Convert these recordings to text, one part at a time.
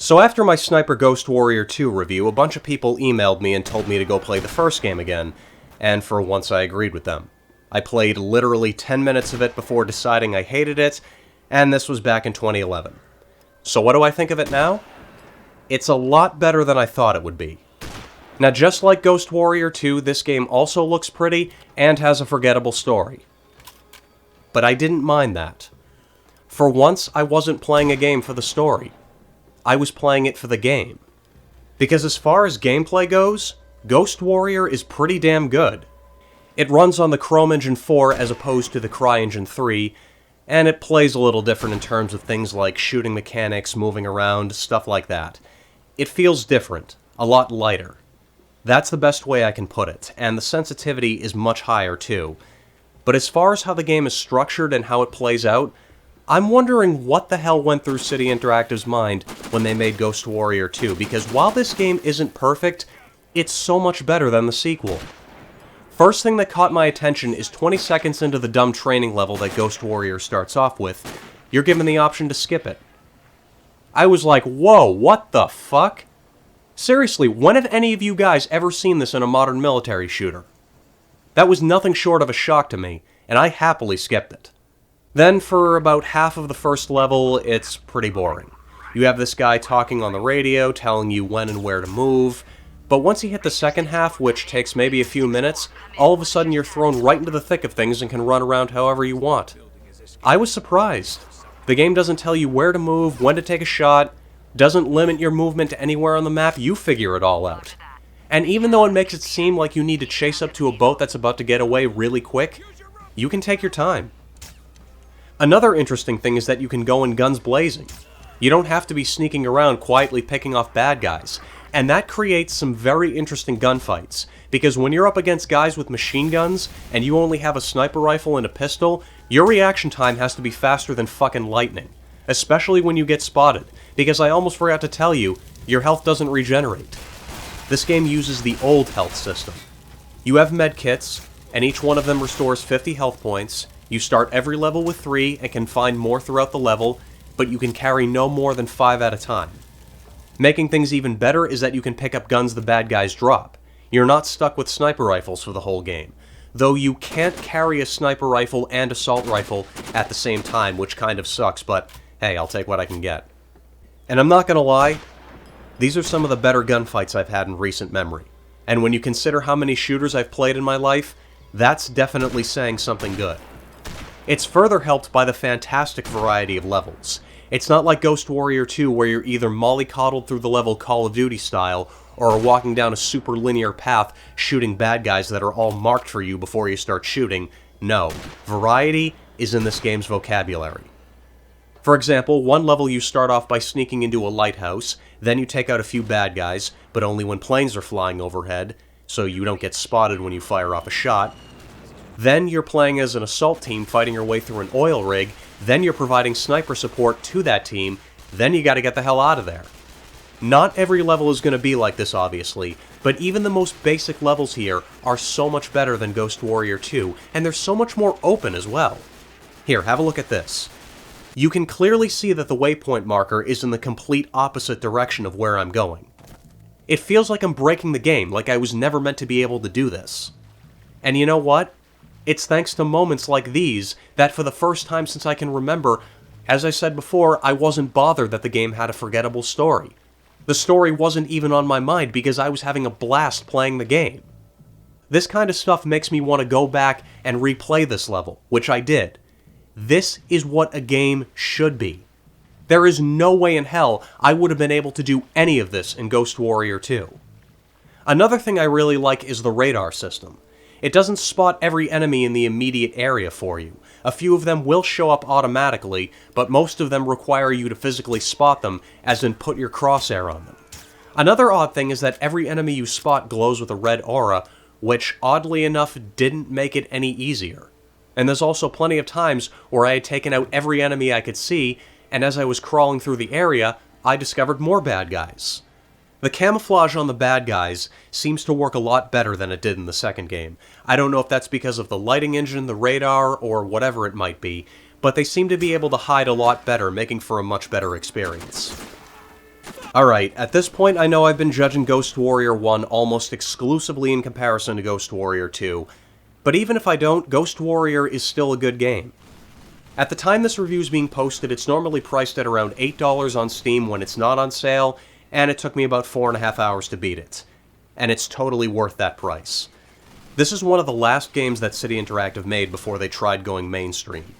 So after my Sniper Ghost Warrior 2 review, a bunch of people emailed me and told me to go play the first game again, and for once I agreed with them. I played literally 10 minutes of it before deciding I hated it, and this was back in 2011. So what do I think of it now? It's a lot better than I thought it would be. Now, just like Ghost Warrior 2, this game also looks pretty and has a forgettable story. But I didn't mind that. For once, I wasn't playing a game for the story. I was playing it for the game. Because as far as gameplay goes, Ghost Warrior is pretty damn good. It runs on the Chrome Engine 4 as opposed to the CryEngine 3, and it plays a little different in terms of things like shooting mechanics, moving around, stuff like that. It feels different, a lot lighter. That's the best way I can put it, and the sensitivity is much higher too. But as far as how the game is structured and how it plays out, I'm wondering what the hell went through City Interactive's mind when they made Ghost Warrior 2, because while this game isn't perfect, it's so much better than the sequel. First thing that caught my attention is 20 seconds into the dumb training level that Ghost Warrior starts off with, you're given the option to skip it. I was like, whoa, what the fuck? Seriously, when have any of you guys ever seen this in a modern military shooter? That was nothing short of a shock to me, and I happily skipped it. Then, for about half of the first level, it's pretty boring. You have this guy talking on the radio, telling you when and where to move, but once you hit the second half, which takes maybe a few minutes, all of a sudden you're thrown right into the thick of things and can run around however you want. I was surprised. The game doesn't tell you where to move, when to take a shot, doesn't limit your movement to anywhere on the map, you figure it all out. And even though it makes it seem like you need to chase up to a boat that's about to get away really quick, you can take your time. Another interesting thing is that you can go in guns blazing. You don't have to be sneaking around quietly picking off bad guys, and that creates some very interesting gunfights, because when you're up against guys with machine guns, and you only have a sniper rifle and a pistol, your reaction time has to be faster than fucking lightning, especially when you get spotted, because I almost forgot to tell you, your health doesn't regenerate. This game uses the old health system. You have med kits, and each one of them restores 50 health points. You start every level with 3 and can find more throughout the level, but you can carry no more than 5 at a time. Making things even better is that you can pick up guns the bad guys drop. You're not stuck with sniper rifles for the whole game, though you can't carry a sniper rifle and assault rifle at the same time, which kind of sucks, but hey, I'll take what I can get. And I'm not gonna lie, these are some of the better gunfights I've had in recent memory. And when you consider how many shooters I've played in my life, that's definitely saying something good. It's further helped by the fantastic variety of levels. It's not like Ghost Warrior 2 where you're either mollycoddled through the level Call of Duty style, or are walking down a super linear path shooting bad guys that are all marked for you before you start shooting. No, variety is in this game's vocabulary. For example, one level you start off by sneaking into a lighthouse, then you take out a few bad guys, but only when planes are flying overhead, so you don't get spotted when you fire off a shot. Then you're playing as an assault team fighting your way through an oil rig, then you're providing sniper support to that team, then you gotta get the hell out of there. Not every level is gonna be like this, obviously, but even the most basic levels here are so much better than Ghost Warrior 2, and they're so much more open as well. Here, have a look at this. You can clearly see that the waypoint marker is in the complete opposite direction of where I'm going. It feels like I'm breaking the game, like I was never meant to be able to do this. And you know what? It's thanks to moments like these that for the first time since I can remember, as I said before, I wasn't bothered that the game had a forgettable story. The story wasn't even on my mind because I was having a blast playing the game. This kind of stuff makes me want to go back and replay this level, which I did. This is what a game should be. There is no way in hell I would have been able to do any of this in Ghost Warrior 2. Another thing I really like is the radar system. It doesn't spot every enemy in the immediate area for you. A few of them will show up automatically, but most of them require you to physically spot them, as in put your crosshair on them. Another odd thing is that every enemy you spot glows with a red aura, which oddly enough didn't make it any easier. And there's also plenty of times where I had taken out every enemy I could see, and as I was crawling through the area, I discovered more bad guys. The camouflage on the bad guys seems to work a lot better than it did in the second game. I don't know if that's because of the lighting engine, the radar, or whatever it might be, but they seem to be able to hide a lot better, making for a much better experience. Alright, at this point I know I've been judging Ghost Warrior 1 almost exclusively in comparison to Ghost Warrior 2, but even if I don't, Ghost Warrior is still a good game. At the time this review is being posted, it's normally priced at around $8 on Steam when it's not on sale, and it took me about 4.5 hours to beat it. And it's totally worth that price. This is one of the last games that City Interactive made before they tried going mainstream.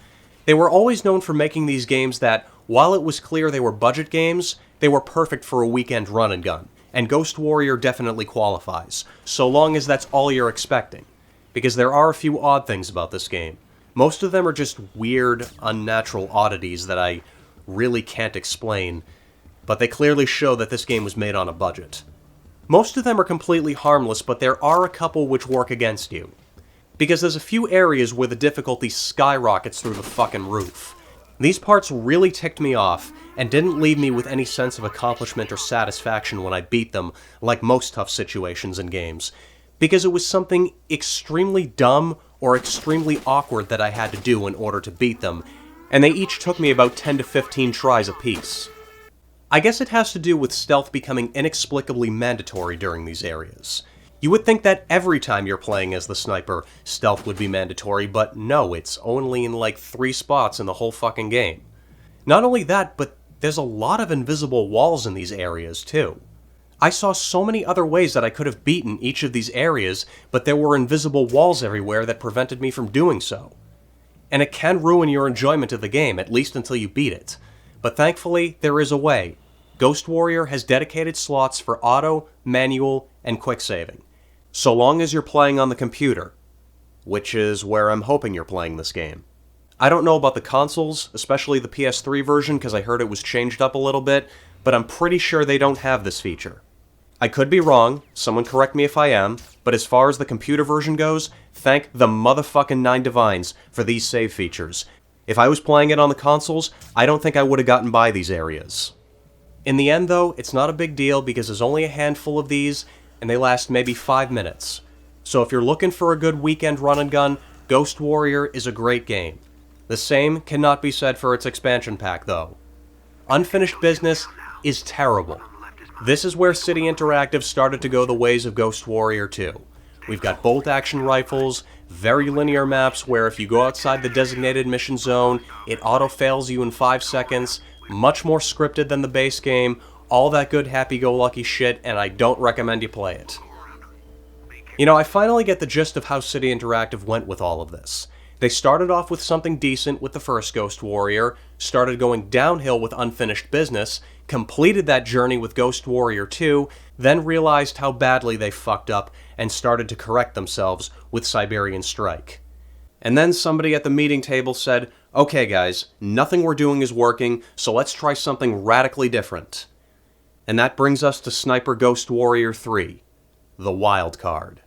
They were always known for making these games that, while it was clear they were budget games, they were perfect for a weekend run and gun, and Ghost Warrior definitely qualifies, so long as that's all you're expecting. Because there are a few odd things about this game. Most of them are just weird, unnatural oddities that I really can't explain, but they clearly show that this game was made on a budget. Most of them are completely harmless, but there are a couple which work against you. Because there's a few areas where the difficulty skyrockets through the fucking roof. These parts really ticked me off, and didn't leave me with any sense of accomplishment or satisfaction when I beat them, like most tough situations in games, because it was something extremely dumb or extremely awkward that I had to do in order to beat them, and they each took me about 10 to 15 tries apiece. I guess it has to do with stealth becoming inexplicably mandatory during these areas. You would think that every time you're playing as the sniper, stealth would be mandatory, but no, it's only in like 3 spots in the whole fucking game. Not only that, but there's a lot of invisible walls in these areas, too. I saw so many other ways that I could have beaten each of these areas, but there were invisible walls everywhere that prevented me from doing so. And it can ruin your enjoyment of the game, at least until you beat it. But thankfully, there is a way. Ghost Warrior has dedicated slots for auto, manual, and quick saving. So long as you're playing on the computer, which is where I'm hoping you're playing this game. I don't know about the consoles, especially the PS3 version, because I heard it was changed up a little bit, but I'm pretty sure they don't have this feature. I could be wrong, someone correct me if I am, but as far as the computer version goes, thank the motherfucking 9 Divines for these save features. If I was playing it on the consoles, I don't think I would have gotten by these areas. In the end though, it's not a big deal because there's only a handful of these, and they last maybe 5 minutes. So if you're looking for a good weekend run and gun, Ghost Warrior is a great game. The same cannot be said for its expansion pack, though. Unfinished Business is terrible. This is where City Interactive started to go the ways of Ghost Warrior 2. We've got bolt-action rifles, very linear maps where if you go outside the designated mission zone, it auto-fails you in 5 seconds, much more scripted than the base game, all that good happy-go-lucky shit, and I don't recommend you play it. You know, I finally get the gist of how City Interactive went with all of this. They started off with something decent with the first Ghost Warrior, started going downhill with Unfinished Business, completed that journey with Ghost Warrior 2, then realized how badly they fucked up and started to correct themselves with Siberian Strike. And then somebody at the meeting table said, okay guys, nothing we're doing is working, so let's try something radically different. And that brings us to Sniper Ghost Warrior 3, the wild card.